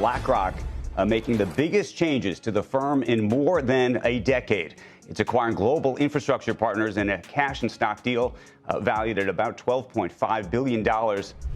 BlackRock making the biggest changes to the firm in more than a decade. It's acquiring global infrastructure partners in a cash and stock deal valued at about $12.5 billion.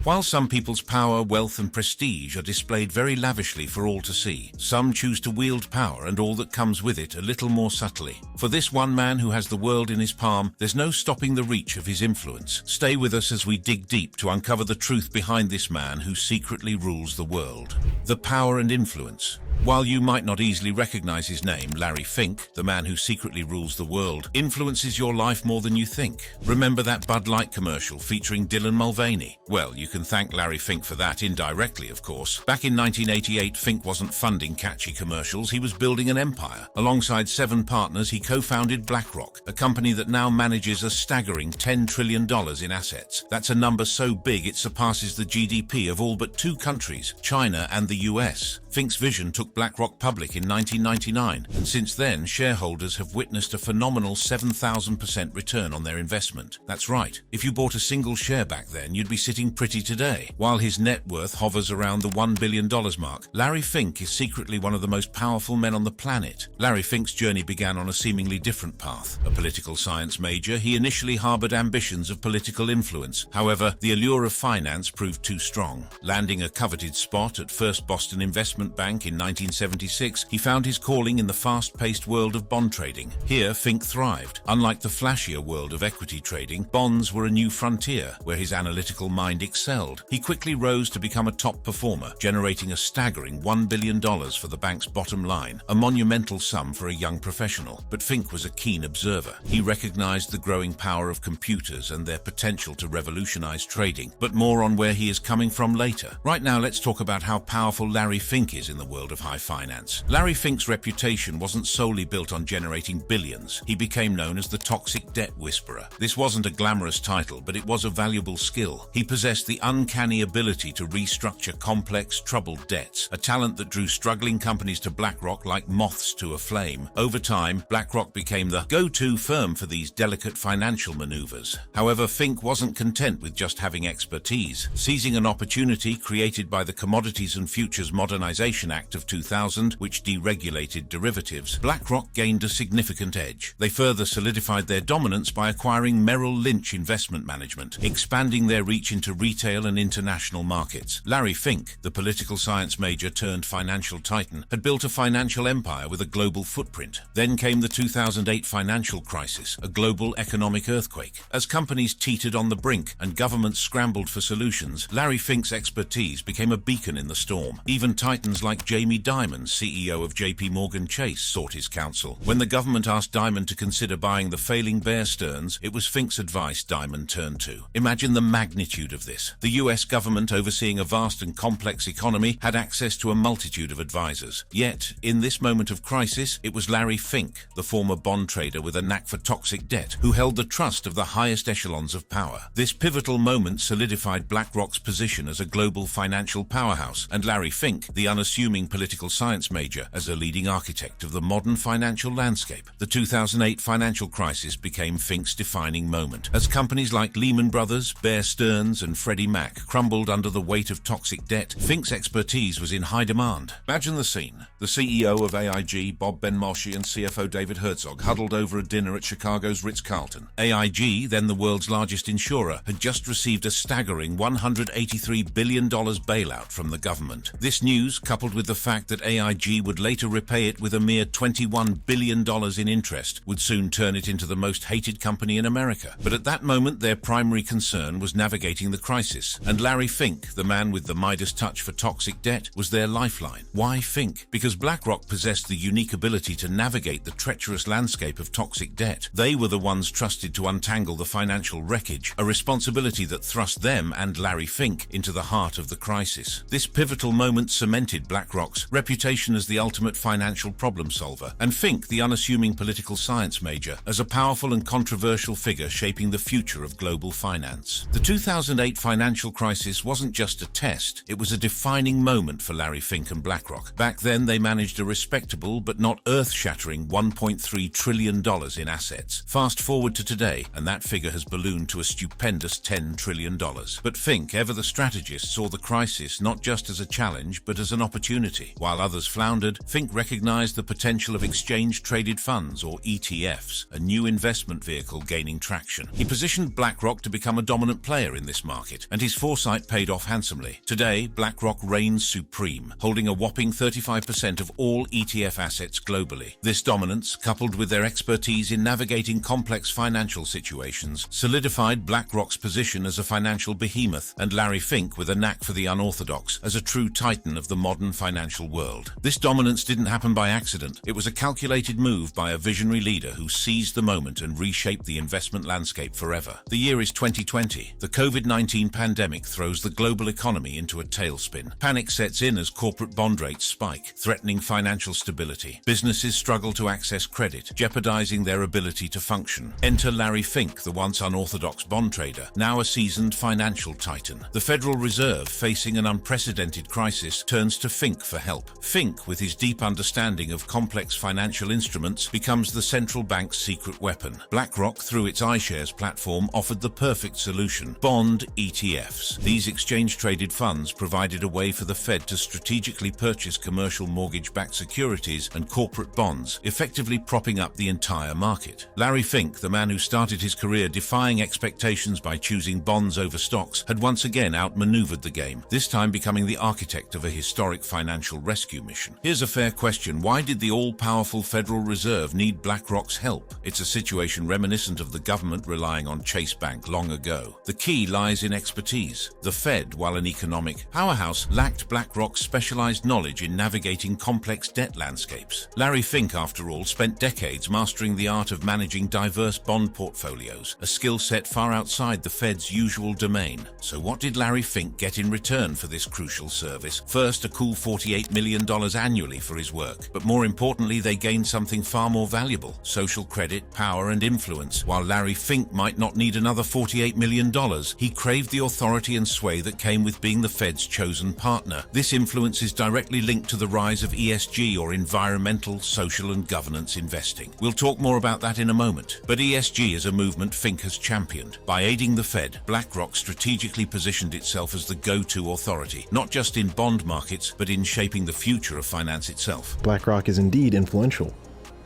While some people's power, wealth and prestige are displayed very lavishly for all to see, some choose to wield power and all that comes with it a little more subtly. For this one man who has the world in his palm, there's no stopping the reach of his influence. Stay with us as we dig deep to uncover the truth behind this man who secretly rules the world. The power and influence. While you might not easily recognize his name, Larry Fink, the man who secretly rules the world, influences your life more than you think. Remember that Bud Light commercial featuring Dylan Mulvaney? Well, you can thank Larry Fink for that indirectly, of course. Back in 1988, Fink wasn't funding catchy commercials, he was building an empire. Alongside 7 partners, he co-founded BlackRock, a company that now manages a staggering $10 trillion in assets. That's a number so big it surpasses the GDP of all but 2 countries, China and the US. Fink's vision took BlackRock public in 1999, and since then, shareholders have witnessed a phenomenal 7,000% return on their investment. That's right, if you bought a single share back then, you'd be sitting pretty today. While his net worth hovers around the $1 billion mark, Larry Fink is secretly one of the most powerful men on the planet. Larry Fink's journey began on a seemingly different path. A political science major, he initially harbored ambitions of political influence. However, the allure of finance proved too strong. Landing a coveted spot at First Boston Investment Bank in 1976, he found his calling in the fast-paced world of bond trading. Here, Fink thrived. Unlike the flashier world of equity trading, bonds were a new frontier where his analytical mind excelled. He quickly rose to become a top performer, generating a staggering $1 billion for the bank's bottom line, a monumental sum for a young professional. But Fink was a keen observer. He recognized the growing power of computers and their potential to revolutionize trading, but more on where he is coming from later. Right now, let's talk about how powerful Larry Fink is in the world of high finance. Larry Fink's reputation wasn't solely built on generating billions. He became known as the toxic debt whisperer. This wasn't a glamorous title, but it was a valuable skill. He possessed the uncanny ability to restructure complex, troubled debts, a talent that drew struggling companies to BlackRock like moths to a flame. Over time, BlackRock became the go-to firm for these delicate financial maneuvers. However, Fink wasn't content with just having expertise. Seizing an opportunity created by the Commodities and Futures Modernization Act of 2000, which deregulated derivatives, BlackRock gained a significant edge. They further solidified their dominance by acquiring Merrill Lynch Investment Management, expanding their reach into retail and international markets. Larry Fink, the political science major turned financial titan, had built a financial empire with a global footprint. Then came the 2008 financial crisis, a global economic earthquake. As companies teetered on the brink and governments scrambled for solutions, Larry Fink's expertise became a beacon in the storm. Even titans like Jamie Dimon, CEO of JP Morgan Chase, sought his counsel. When the government asked Dimon to consider buying the failing Bear Stearns, it was Fink's advice Dimon turned to. Imagine the magnitude of this. The US government, overseeing a vast and complex economy, had access to a multitude of advisors. Yet, in this moment of crisis, it was Larry Fink, the former bond trader with a knack for toxic debt, who held the trust of the highest echelons of power. This pivotal moment solidified BlackRock's position as a global financial powerhouse, and Larry Fink, the unassuming political science major, as a leading architect of the modern financial landscape. The 2008 financial crisis became Fink's defining moment. As companies like Lehman Brothers, Bear Stearns, and Freddie Mac crumbled under the weight of toxic debt, Fink's expertise was in high demand. Imagine the scene. The CEO of AIG, Bob Benmosche, and CFO David Herzog huddled over a dinner at Chicago's Ritz-Carlton. AIG, then the world's largest insurer, had just received a staggering $183 billion bailout from the government. This news, coupled with the fact that AIG would later repay it with a mere $21 billion in interest, would soon turn it into the most hated company in America. But at that moment, their primary concern was navigating the crisis. And Larry Fink, the man with the Midas touch for toxic debt, was their lifeline. Why Fink? Because BlackRock possessed the unique ability to navigate the treacherous landscape of toxic debt. They were the ones trusted to untangle the financial wreckage, a responsibility that thrust them and Larry Fink into the heart of the crisis. This pivotal moment cemented BlackRock's reputation as the ultimate financial problem solver, and Fink, the unassuming political science major, as a powerful and controversial figure shaping the future of global finance. The 2008 financial crisis wasn't just a test, it was a defining moment for Larry Fink and BlackRock. Back then, they managed a respectable but not earth-shattering $1.3 trillion in assets. Fast forward to today, and that figure has ballooned to a stupendous $10 trillion. But Fink, ever the strategist, saw the crisis not just as a challenge, but as an opportunity. While others floundered, Fink recognized the potential of exchange-traded funds, or ETFs, a new investment vehicle gaining traction. He positioned BlackRock to become a dominant player in this market, and his foresight paid off handsomely. Today, BlackRock reigns supreme, holding a whopping 35% of all ETF assets globally. This dominance, coupled with their expertise in navigating complex financial situations, solidified BlackRock's position as a financial behemoth, and Larry Fink with a knack for the unorthodox as a true titan of the modern financial world. This dominance didn't happen by accident. It was a calculated move by a visionary leader who seized the moment and reshaped the investment landscape forever. The year is 2020. The COVID-19 pandemic throws the global economy into a tailspin. Panic sets in as corporate bond rates spike, threatening financial stability. Businesses struggle to access credit, jeopardizing their ability to function. Enter Larry Fink, the once unorthodox bond trader, now a seasoned financial titan. The Federal Reserve, facing an unprecedented crisis, turns to Fink for help. Fink, with his deep understanding of complex financial instruments, becomes the central bank's secret weapon. BlackRock, through its iShares platform, offered the perfect solution: bond ETFs. These exchange-traded funds provided a way for the Fed to strategically purchase commercial mortgage-backed securities and corporate bonds, effectively propping up the entire market. Larry Fink, the man who started his career defying expectations by choosing bonds over stocks, had once again outmaneuvered the game, this time becoming the architect of a historic financial rescue mission. Here's a fair question: why did the all-powerful Federal Reserve need BlackRock's help? It's a situation reminiscent of the government relying on Chase Bank long ago. The key lies in expertise. The Fed, while an economic powerhouse, lacked BlackRock's specialized knowledge in navigating complex debt landscapes. Larry Fink, after all, spent decades mastering the art of managing diverse bond portfolios, a skill set far outside the Fed's usual domain. So what did Larry Fink get in return for this crucial service? First, a cool $48 million annually for his work. But more importantly, they gained something far more valuable: social credit, power, and influence. While Larry Fink might not need another $48 million, he craved the authority and sway that came with being the Fed's chosen partner. This influence is directly linked to the rise of ESG, or environmental, social, and governance investing. We'll talk more about that in a moment. But ESG is a movement Fink has championed. By aiding the Fed, BlackRock strategically positioned itself as the go-to authority, not just in bond markets, but in shaping the future of finance itself. BlackRock is indeed influential.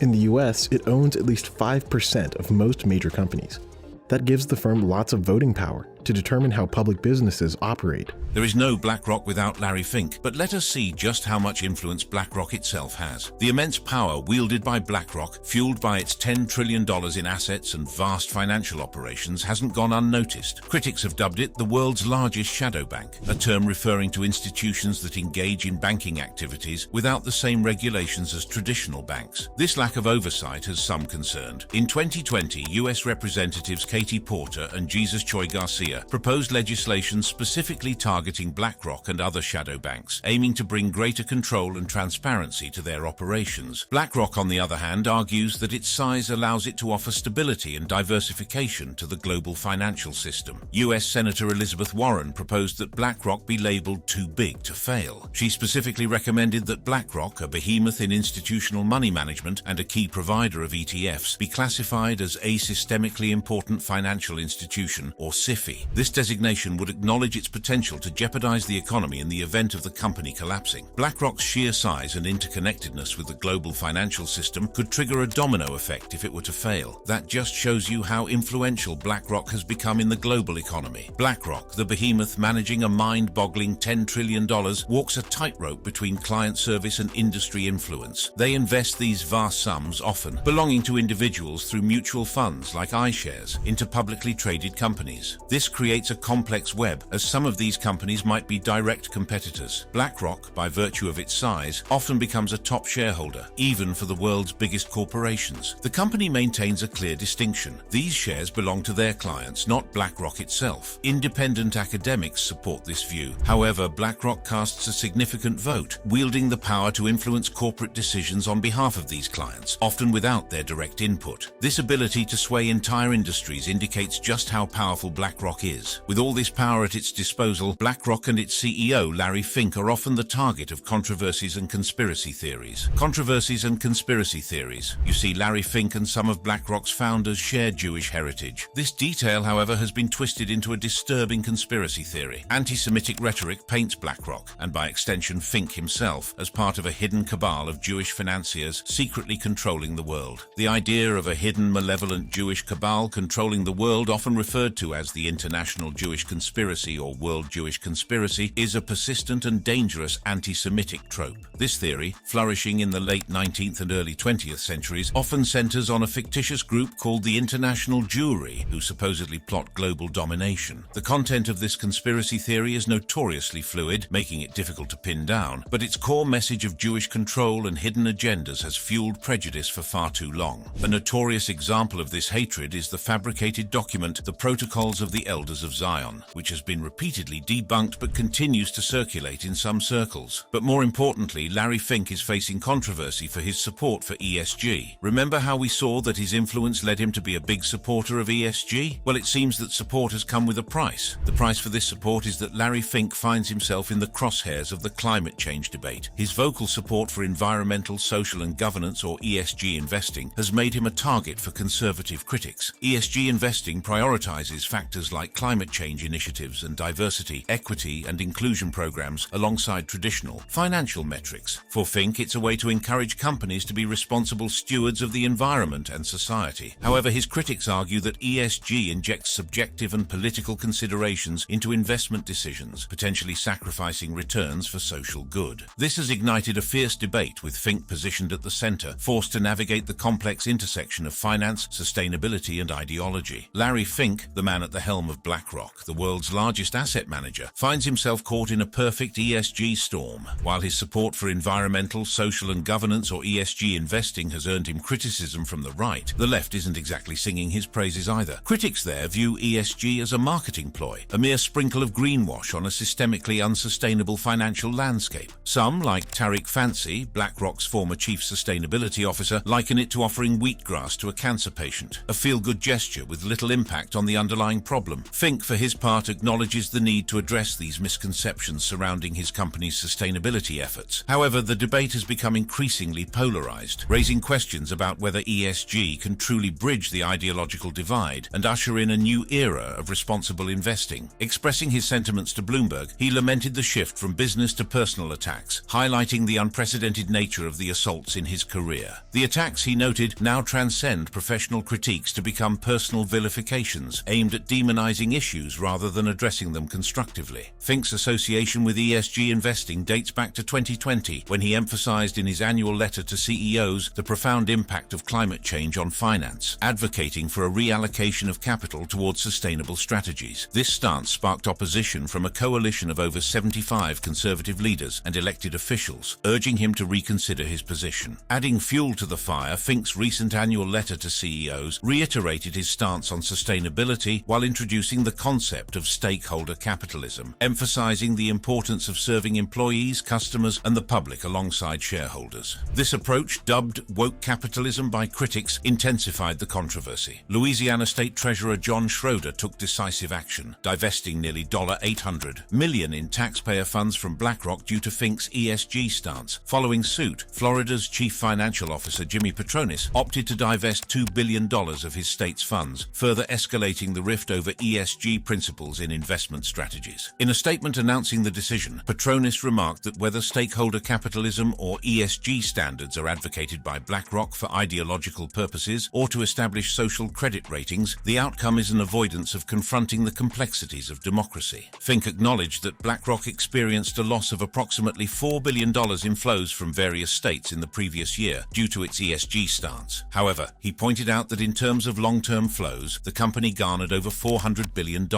In the US, it owns at least 5% of most major companies. That gives the firm lots of voting power to determine how public businesses operate. There is no BlackRock without Larry Fink, but let us see just how much influence BlackRock itself has. The immense power wielded by BlackRock, fueled by its $10 trillion in assets and vast financial operations, hasn't gone unnoticed. Critics have dubbed it the world's largest shadow bank, a term referring to institutions that engage in banking activities without the same regulations as traditional banks. This lack of oversight has some concerned. In 2020, US Representatives Katie Porter and Jesus Choi Garcia proposed legislation specifically targeting BlackRock and other shadow banks, aiming to bring greater control and transparency to their operations. BlackRock, on the other hand, argues that its size allows it to offer stability and diversification to the global financial system. US Senator Elizabeth Warren proposed that BlackRock be labeled too big to fail. She specifically recommended that BlackRock, a behemoth in institutional money management and a key provider of ETFs, be classified as a systemically important financial institution, or SIFI. This designation would acknowledge its potential to jeopardize the economy in the event of the company collapsing. BlackRock's sheer size and interconnectedness with the global financial system could trigger a domino effect if it were to fail. That just shows you how influential BlackRock has become in the global economy. BlackRock, the behemoth managing a mind-boggling $10 trillion, walks a tightrope between client service and industry influence. They invest these vast sums, often belonging to individuals through mutual funds like iShares, into publicly traded companies. This creates a complex web, as some of these companies might be direct competitors. BlackRock, by virtue of its size, often becomes a top shareholder, even for the world's biggest corporations. The company maintains a clear distinction. These shares belong to their clients, not BlackRock itself. Independent academics support this view. However, BlackRock casts a significant vote, wielding the power to influence corporate decisions on behalf of these clients, often without their direct input. This ability to sway entire industries indicates just how powerful BlackRock is. With all this power at its disposal, BlackRock and its CEO, Larry Fink, are often the target of controversies and conspiracy theories. Controversies and conspiracy theories. You see, Larry Fink and some of BlackRock's founders share Jewish heritage. This detail, however, has been twisted into a disturbing conspiracy theory. Anti-Semitic rhetoric paints BlackRock, and by extension Fink himself, as part of a hidden cabal of Jewish financiers secretly controlling the world. The idea of a hidden, malevolent Jewish cabal controlling the world, often referred to as the International Jewish Conspiracy or World Jewish Conspiracy, is a persistent and dangerous anti-Semitic trope. This theory, flourishing in the late 19th and early 20th centuries, often centers on a fictitious group called the International Jewry, who supposedly plot global domination. The content of this conspiracy theory is notoriously fluid, making it difficult to pin down, but its core message of Jewish control and hidden agendas has fueled prejudice for far too long. A notorious example of this hatred is the fabricated document, The Protocols of the Elders of Zion, which has been repeatedly debunked but continues to circulate in some circles. But more importantly, Larry Fink is facing controversy for his support for ESG. Remember how we saw that his influence led him to be a big supporter of ESG? Well, it seems that support has come with a price. The price for this support is that Larry Fink finds himself in the crosshairs of the climate change debate. His vocal support for environmental, social and governance or ESG investing has made him a target for conservative critics. ESG investing prioritizes factors like climate change initiatives and diversity, equity and inclusion programs alongside traditional financial metrics. For Fink, it's a way to encourage companies to be responsible stewards of the environment and society. However, his critics argue that ESG injects subjective and political considerations into investment decisions, potentially sacrificing returns for social good. This has ignited a fierce debate, with Fink positioned at the center, forced to navigate the complex intersection of finance, sustainability and ideology. Larry Fink, the man at the helm of BlackRock, the world's largest asset manager, finds himself caught in a perfect ESG storm. While his support for environmental, social and governance or ESG investing has earned him criticism from the right, the left isn't exactly singing his praises either. Critics there view ESG as a marketing ploy, a mere sprinkle of greenwash on a systemically unsustainable financial landscape. Some, like Tariq Fancy, BlackRock's former chief sustainability officer, liken it to offering wheatgrass to a cancer patient, a feel-good gesture with little impact on the underlying problem. Fink, for his part, acknowledges the need to address these misconceptions surrounding his company's sustainability efforts. However, the debate has become increasingly polarized, raising questions about whether ESG can truly bridge the ideological divide and usher in a new era of responsible investing. Expressing his sentiments to Bloomberg, he lamented the shift from business to personal attacks, highlighting the unprecedented nature of the assaults in his career. The attacks, he noted, now transcend professional critiques to become personal vilifications aimed at demonizing issues rather than addressing them constructively. Fink's association with ESG investing dates back to 2020, when he emphasized in his annual letter to CEOs the profound impact of climate change on finance, advocating for a reallocation of capital towards sustainable strategies. This stance sparked opposition from a coalition of over 75 conservative leaders and elected officials, urging him to reconsider his position. Adding fuel to the fire, Fink's recent annual letter to CEOs reiterated his stance on sustainability while introducing the concept of stakeholder capitalism, emphasizing the importance of serving employees, customers, and the public alongside shareholders. This approach, dubbed woke capitalism by critics, intensified the controversy. Louisiana State Treasurer John Schroeder took decisive action, divesting nearly $800 million in taxpayer funds from BlackRock due to Fink's ESG stance. Following suit, Florida's chief financial officer Jimmy Patronis opted to divest $2 billion of his state's funds, further escalating the rift over ESG principles in investment strategies. In a statement announcing the decision, Patronis remarked that whether stakeholder capitalism or ESG standards are advocated by BlackRock for ideological purposes or to establish social credit ratings, the outcome is an avoidance of confronting the complexities of democracy. Fink acknowledged that BlackRock experienced a loss of approximately $4 billion in flows from various states in the previous year due to its ESG stance. However, he pointed out that in terms of long-term flows, the company garnered over $400 $100 billion.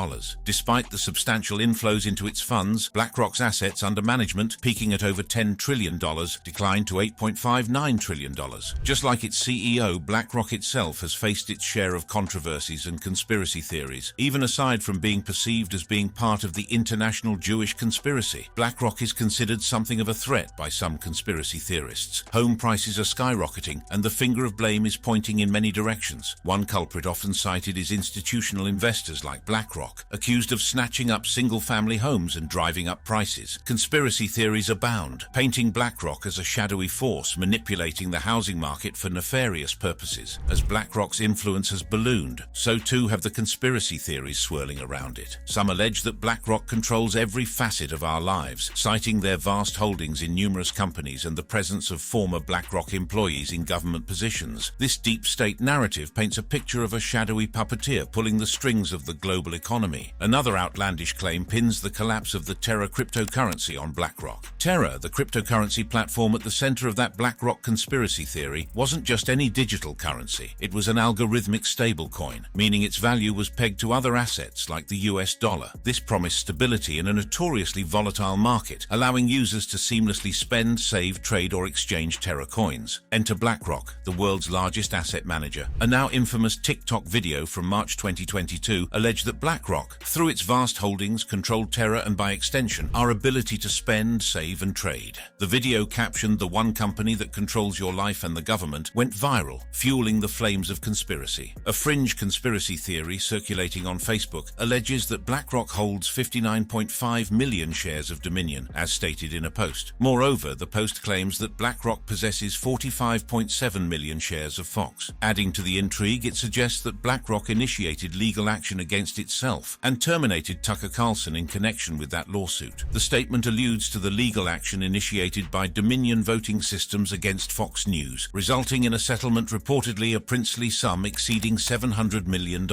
Despite the substantial inflows into its funds, BlackRock's assets under management, peaking at over $10 trillion, declined to $8.59 trillion. Just like its CEO, BlackRock itself has faced its share of controversies and conspiracy theories. Even aside from being perceived as being part of the international Jewish conspiracy, BlackRock is considered something of a threat by some conspiracy theorists. Home prices are skyrocketing, and the finger of blame is pointing in many directions. One culprit often cited is institutional investors like BlackRock, accused of snatching up single-family homes and driving up prices. Conspiracy theories abound, painting BlackRock as a shadowy force manipulating the housing market for nefarious purposes. As BlackRock's influence has ballooned, so too have the conspiracy theories swirling around it. Some allege that BlackRock controls every facet of our lives, citing their vast holdings in numerous companies and the presence of former BlackRock employees in government positions. This deep state narrative paints a picture of a shadowy puppeteer pulling the strings of the global economy. Another outlandish claim pins the collapse of the Terra cryptocurrency on BlackRock. Terra, the cryptocurrency platform at the center of that BlackRock conspiracy theory, wasn't just any digital currency. It was an algorithmic stablecoin, meaning its value was pegged to other assets like the US dollar. This promised stability in a notoriously volatile market, allowing users to seamlessly spend, save, trade, or exchange Terra coins. Enter BlackRock, the world's largest asset manager. A now infamous TikTok video from March 2022 alleged that BlackRock, through its vast holdings, controlled Terra and by extension, our ability to spend, save, and trade. The video captioned "The one company that controls your life and the government" went viral, fueling the flames of conspiracy. A fringe conspiracy theory circulating on Facebook alleges that BlackRock holds 59.5 million shares of Dominion, as stated in a post. Moreover, the post claims that BlackRock possesses 45.7 million shares of Fox. Adding to the intrigue, it suggests that BlackRock initiated legal action against itself and terminated Tucker Carlson in connection with that lawsuit. The statement alludes to the legal action initiated by Dominion Voting Systems against Fox News, resulting in a settlement reportedly a princely sum exceeding $700 million.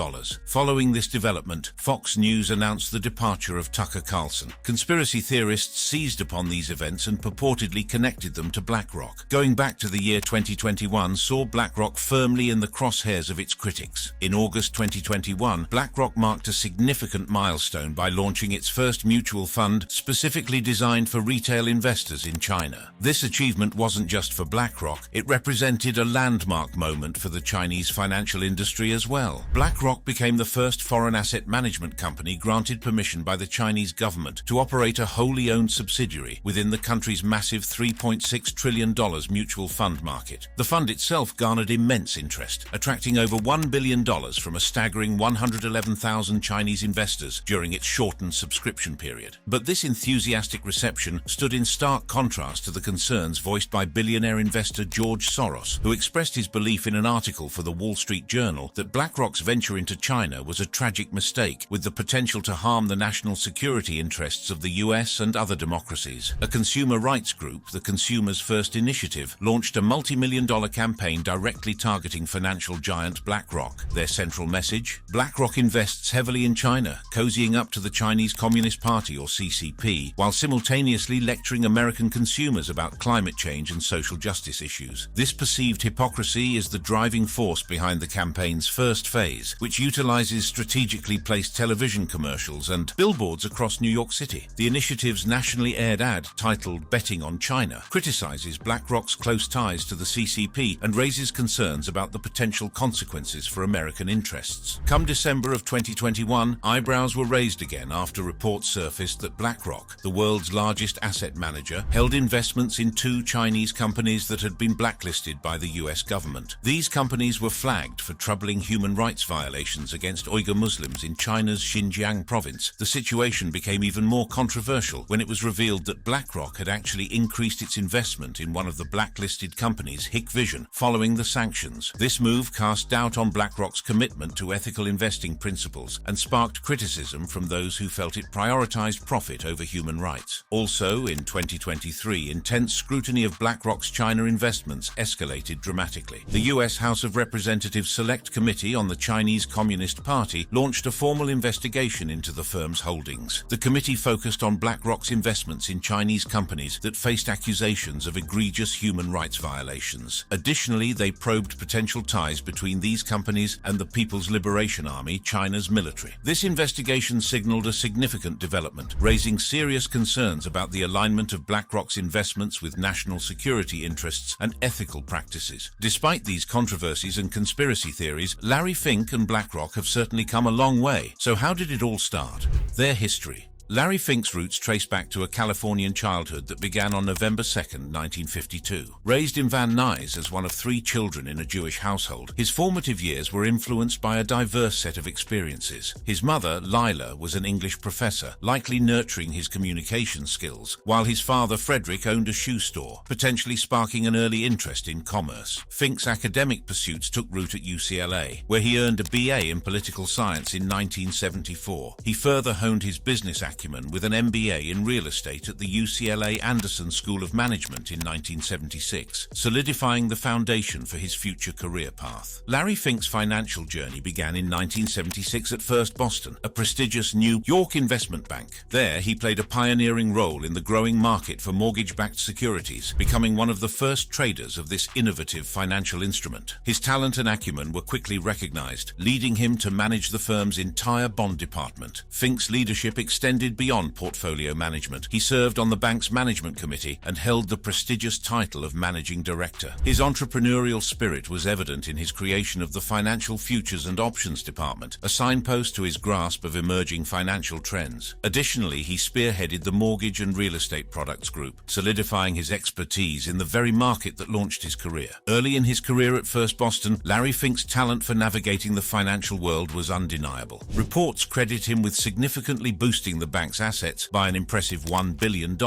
Following this development, Fox News announced the departure of Tucker Carlson. Conspiracy theorists seized upon these events and purportedly connected them to BlackRock. Going back to the year 2021 saw BlackRock firmly in the crosshairs of its critics. In August 2021, BlackRock marked a significant milestone by launching its first mutual fund specifically designed for retail investors in China. This achievement wasn't just for BlackRock, it represented a landmark moment for the Chinese financial industry as well. BlackRock became the first foreign asset management company granted permission by the Chinese government to operate a wholly owned subsidiary within the country's massive $3.6 trillion mutual fund market. The fund itself garnered immense interest, attracting over $1 billion from a staggering 111,000 Chinese investors during its shortened subscription period. But this enthusiastic reception stood in stark contrast to the concerns voiced by billionaire investor George Soros, who expressed his belief in an article for the Wall Street Journal that BlackRock's venture into China was a tragic mistake with the potential to harm the national security interests of the US and other democracies. A consumer rights group, the Consumers First Initiative, launched a multi-million-dollar campaign directly targeting financial giant BlackRock. Their central message: BlackRock invests heavily in China, cozying up to the Chinese Communist Party or CCP, while simultaneously lecturing American consumers about climate change and social justice issues. This perceived hypocrisy is the driving force behind the campaign's first phase, which utilizes strategically placed television commercials and billboards across New York City. The initiative's nationally aired ad, titled "Betting on China," criticizes BlackRock's close ties to the CCP and raises concerns about the potential consequences for American interests. Come December of 2021, eyebrows were raised again after reports surfaced that BlackRock, the world's largest asset manager, held investments in two Chinese companies that had been blacklisted by the US government. These companies were flagged for troubling human rights violations against Uyghur Muslims in China's Xinjiang province. The situation became even more controversial when it was revealed that BlackRock had actually increased its investment in one of the blacklisted companies, Hikvision, following the sanctions. This move cast doubt on BlackRock's commitment to ethical investing principles and sparked criticism from those who felt it prioritized profit over human rights. Also, in 2023, intense scrutiny of BlackRock's China investments escalated dramatically. The US House of Representatives Select Committee on the Chinese Communist Party launched a formal investigation into the firm's holdings. The committee focused on BlackRock's investments in Chinese companies that faced accusations of egregious human rights violations. Additionally, they probed potential ties between these companies and the People's Liberation Army, China's China's military. This investigation signaled a significant development, raising serious concerns about the alignment of BlackRock's investments with national security interests and ethical practices. Despite these controversies and conspiracy theories, Larry Fink and BlackRock have certainly come a long way. So how did it all start? Their history. Larry Fink's roots trace back to a Californian childhood that began on November 2, 1952. Raised in Van Nuys as one of 3 children in a Jewish household, his formative years were influenced by a diverse set of experiences. His mother, Lila, was an English professor, likely nurturing his communication skills, while his father, Frederick, owned a shoe store, potentially sparking an early interest in commerce. Fink's academic pursuits took root at UCLA, where he earned a BA in political science in 1974. He further honed his business acumen with an MBA in real estate at the UCLA Anderson School of Management in 1976, solidifying the foundation for his future career path. Larry Fink's financial journey began in 1976 at First Boston, a prestigious New York investment bank. There, he played a pioneering role in the growing market for mortgage-backed securities, becoming one of the first traders of this innovative financial instrument. His talent and acumen were quickly recognized, leading him to manage the firm's entire bond department. Fink's leadership extended beyond portfolio management. He served on the bank's management committee and held the prestigious title of managing director. His entrepreneurial spirit was evident in his creation of the Financial Futures and Options Department, a signpost to his grasp of emerging financial trends. Additionally, he spearheaded the mortgage and real estate products group, solidifying his expertise in the very market that launched his career. Early in his career at First Boston, Larry Fink's talent for navigating the financial world was undeniable. Reports credit him with significantly boosting the bank's assets by an impressive $1 billion,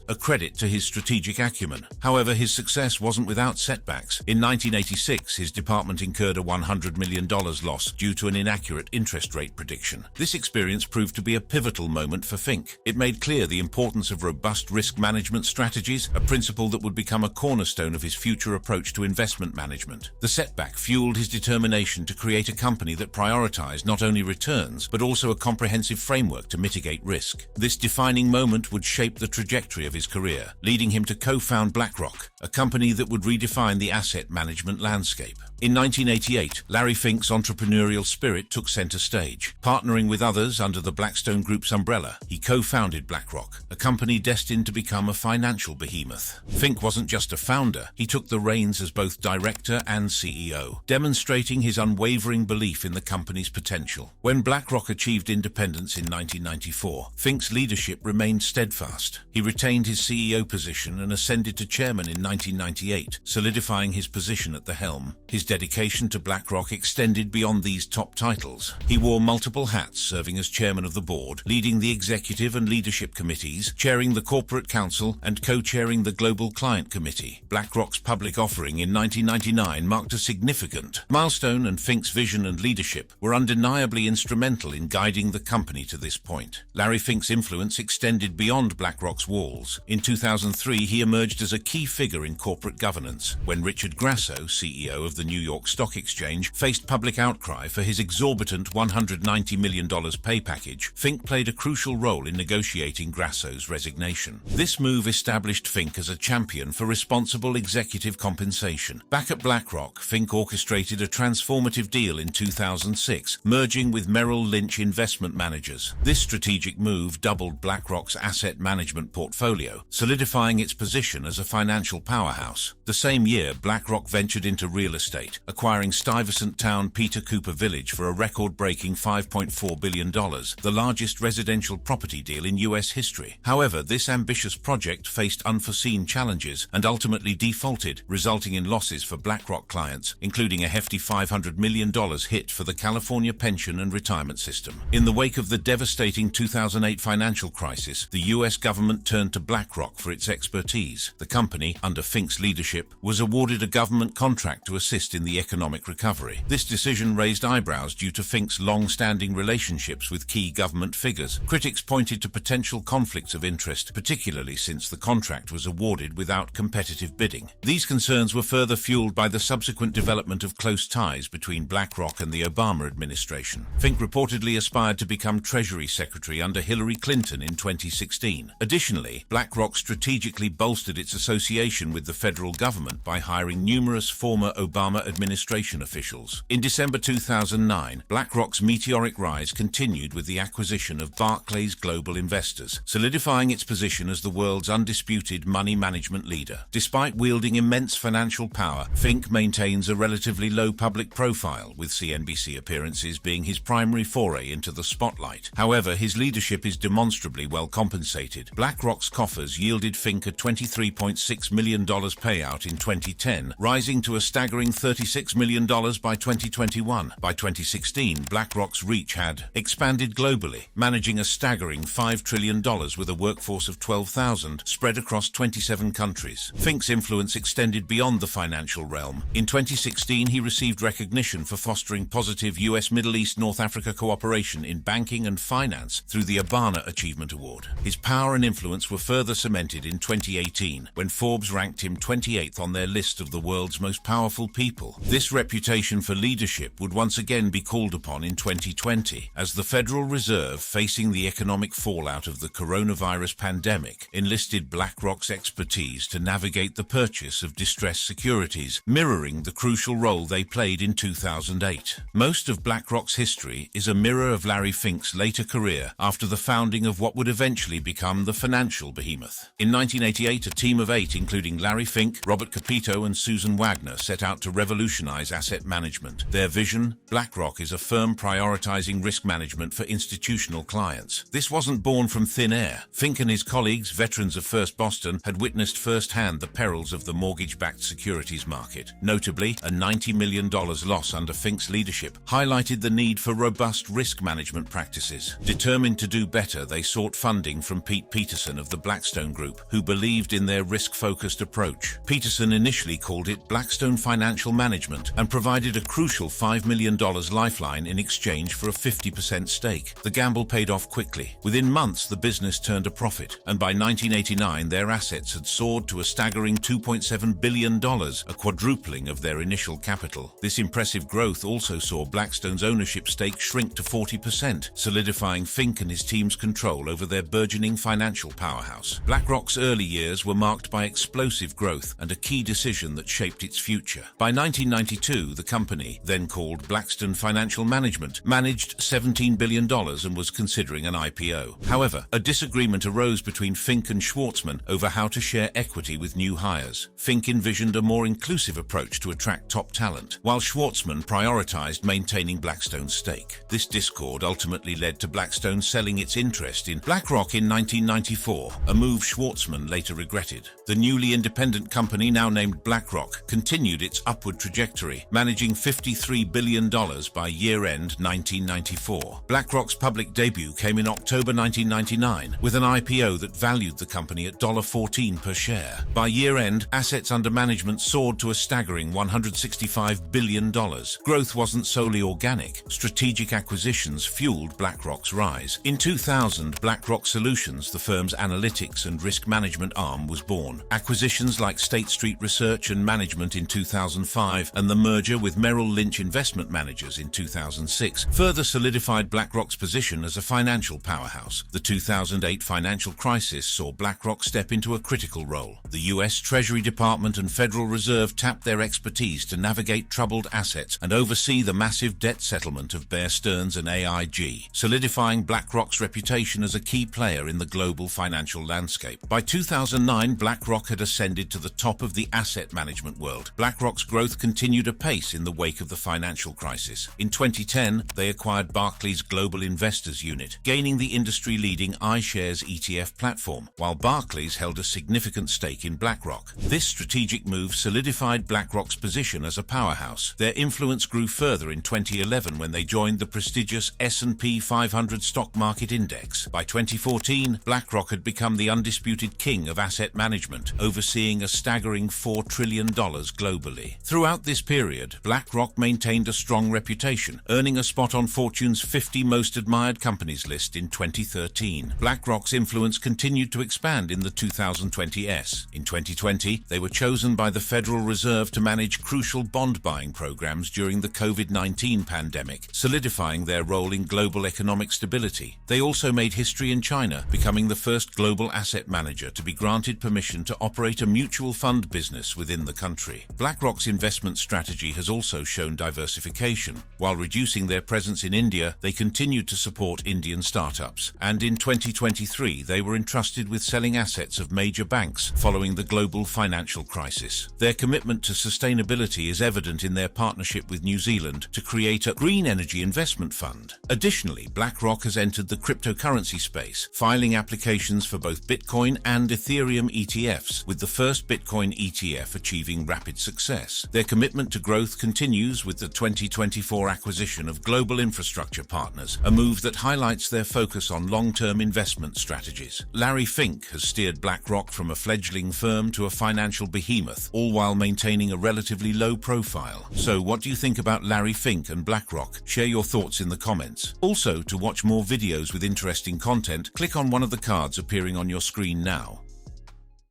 a credit to his strategic acumen. However, his success wasn't without setbacks. In 1986, his department incurred a $100 million loss due to an inaccurate interest rate prediction. This experience proved to be a pivotal moment for Fink. It made clear the importance of robust risk management strategies, a principle that would become a cornerstone of his future approach to investment management. The setback fueled his determination to create a company that prioritized not only returns, but also a comprehensive framework to mitigate risk. This defining moment would shape the trajectory of his career, leading him to co-found BlackRock, a company that would redefine the asset management landscape. In 1988, Larry Fink's entrepreneurial spirit took center stage. Partnering with others under the Blackstone Group's umbrella, he co-founded BlackRock, a company destined to become a financial behemoth. Fink wasn't just a founder, he took the reins as both director and CEO, demonstrating his unwavering belief in the company's potential. When BlackRock achieved independence in 1994, Fink's leadership remained steadfast. He retained his CEO position and ascended to chairman in 1998, solidifying his position at the helm. His dedication to BlackRock extended beyond these top titles. He wore multiple hats, serving as chairman of the board, leading the executive and leadership committees, chairing the corporate council, and co-chairing the global client committee. BlackRock's public offering in 1999 marked a significant milestone, and Fink's vision and leadership were undeniably instrumental in guiding the company to this point. Larry Fink's influence extended beyond BlackRock's walls. In 2003, he emerged as a key figure in corporate governance when Richard Grasso, CEO of the New York Stock Exchange, faced public outcry for his exorbitant $190 million pay package. Fink played a crucial role in negotiating Grasso's resignation. This move established Fink as a champion for responsible executive compensation. Back at BlackRock, Fink orchestrated a transformative deal in 2006, merging with Merrill Lynch Investment Managers. This strategic move doubled BlackRock's asset management portfolio, solidifying its position as a financial powerhouse. The same year, BlackRock ventured into real estate, acquiring Stuyvesant Town Peter Cooper Village for a record-breaking $5.4 billion, the largest residential property deal in U.S. history. However, this ambitious project faced unforeseen challenges and ultimately defaulted, resulting in losses for BlackRock clients, including a hefty $500 million hit for the California pension and retirement system. In the wake of the devastating 2008 financial crisis, the U.S. government turned to BlackRock for its expertise. The company, under Fink's leadership, was awarded a government contract to assist in the economic recovery. This decision raised eyebrows due to Fink's long-standing relationships with key government figures. Critics pointed to potential conflicts of interest, particularly since the contract was awarded without competitive bidding. These concerns were further fueled by the subsequent development of close ties between BlackRock and the Obama administration. Fink reportedly aspired to become Treasury Secretary under under Hillary Clinton in 2016. Additionally, BlackRock strategically bolstered its association with the federal government by hiring numerous former Obama administration officials. In December 2009, BlackRock's meteoric rise continued with the acquisition of Barclays Global Investors, solidifying its position as the world's undisputed money management leader. Despite wielding immense financial power, Fink maintains a relatively low public profile, with CNBC appearances being his primary foray into the spotlight. However, his leadership is demonstrably well compensated. BlackRock's coffers yielded Fink a $23.6 million payout in 2010, rising to a staggering $36 million by 2021. By 2016, BlackRock's reach had expanded globally, managing a staggering $5 trillion with a workforce of 12,000 spread across 27 countries. Fink's influence extended beyond the financial realm. In 2016, he received recognition for fostering positive U.S. Middle East North Africa cooperation in banking and finance through the Abana Achievement Award. His power and influence were further cemented in 2018, when Forbes ranked him 28th on their list of the world's most powerful people. This reputation for leadership would once again be called upon in 2020, as the Federal Reserve, facing the economic fallout of the coronavirus pandemic, enlisted BlackRock's expertise to navigate the purchase of distressed securities, mirroring the crucial role they played in 2008. Most of BlackRock's history is a mirror of Larry Fink's later career after the founding of what would eventually become the financial behemoth. In 1988, a team of 8, including Larry Fink, Robert Capito, and Susan Wagner, set out to revolutionize asset management. Their vision: BlackRock is a firm prioritizing risk management for institutional clients. This wasn't born from thin air. Fink and his colleagues, veterans of First Boston, had witnessed firsthand the perils of the mortgage-backed securities market. Notably, a $90 million loss under Fink's leadership highlighted the need for robust risk management practices. Determined to do better, they sought funding from Pete Peterson of the Blackstone Group, who believed in their risk-focused approach. Peterson initially called it Blackstone Financial Management and provided a crucial $5 million lifeline in exchange for a 50% stake. The gamble paid off quickly. Within months, the business turned a profit, and by 1989, their assets had soared to a staggering $2.7 billion, a quadrupling of their initial capital. This impressive growth also saw Blackstone's ownership stake shrink to 40%, solidifying Fink and his team's control over their burgeoning financial powerhouse. BlackRock's early years were marked by explosive growth and a key decision that shaped its future. By 1992, the company, then called Blackstone Financial Management, managed $17 billion and was considering an IPO. However, a disagreement arose between Fink and Schwartzman over how to share equity with new hires. Fink envisioned a more inclusive approach to attract top talent, while Schwartzman prioritized maintaining Blackstone's stake. This discord ultimately led to Blackstone selling its interest in BlackRock in 1994, a move Schwartzman later regretted. The newly independent company, now named BlackRock, continued its upward trajectory, managing $53 billion by year-end 1994. BlackRock's public debut came in October 1999, with an IPO that valued the company at $14 per share. By year-end, assets under management soared to a staggering $165 billion. Growth wasn't solely organic. Strategic acquisitions fueled BlackRock's rise. In 2000, BlackRock Solutions, the firm's analytics and risk management arm, was born. Acquisitions like State Street Research and Management in 2005 and the merger with Merrill Lynch Investment Managers in 2006 further solidified BlackRock's position as a financial powerhouse. The 2008 financial crisis saw BlackRock step into a critical role. The U.S. Treasury Department and Federal Reserve tapped their expertise to navigate troubled assets and oversee the massive debt settlement of Bear Stearns and AIG, solidifying BlackRock's reputation as a key player in the global financial landscape. By 2009, BlackRock had ascended to the top of the asset management world. BlackRock's growth continued apace in the wake of the financial crisis. In 2010, they acquired Barclays Global Investors Unit, gaining the industry-leading iShares ETF platform, while Barclays held a significant stake in BlackRock. This strategic move solidified BlackRock's position as a powerhouse. Their influence grew further in 2011 when they joined the prestigious S&P 500 stock market index. By 2014, BlackRock had become the undisputed king of asset management, overseeing a staggering $4 trillion globally. Throughout this period, BlackRock maintained a strong reputation, earning a spot on Fortune's 50 Most Admired Companies list in 2013. BlackRock's influence continued to expand in the 2020s. In 2020, they were chosen by the Federal Reserve to manage crucial bond buying programs during the COVID-19 pandemic, solidifying their role in global economic stability. They also made history in China, becoming the first global asset manager to be granted permission to operate a mutual fund business within the country. BlackRock's investment strategy has also shown diversification. While reducing their presence in India, they continued to support Indian startups. And in 2023, they were entrusted with selling assets of major banks following the global financial crisis. Their commitment to sustainability is evident in their partnership with New Zealand to create a green energy investment fund. Additionally, BlackRock has entered the cryptocurrency space, filing applications for both Bitcoin and Ethereum ETFs, with the first Bitcoin ETF achieving rapid success. Their commitment to growth continues with the 2024 acquisition of Global Infrastructure Partners, a move that highlights their focus on long-term investment strategies. Larry Fink has steered BlackRock from a fledgling firm to a financial behemoth, all while maintaining a relatively low profile. So what do you think about Larry Fink and BlackRock? Share your thoughts in the comments. Also, to watch more videos with interesting content, click on one of the cards appearing on your screen now.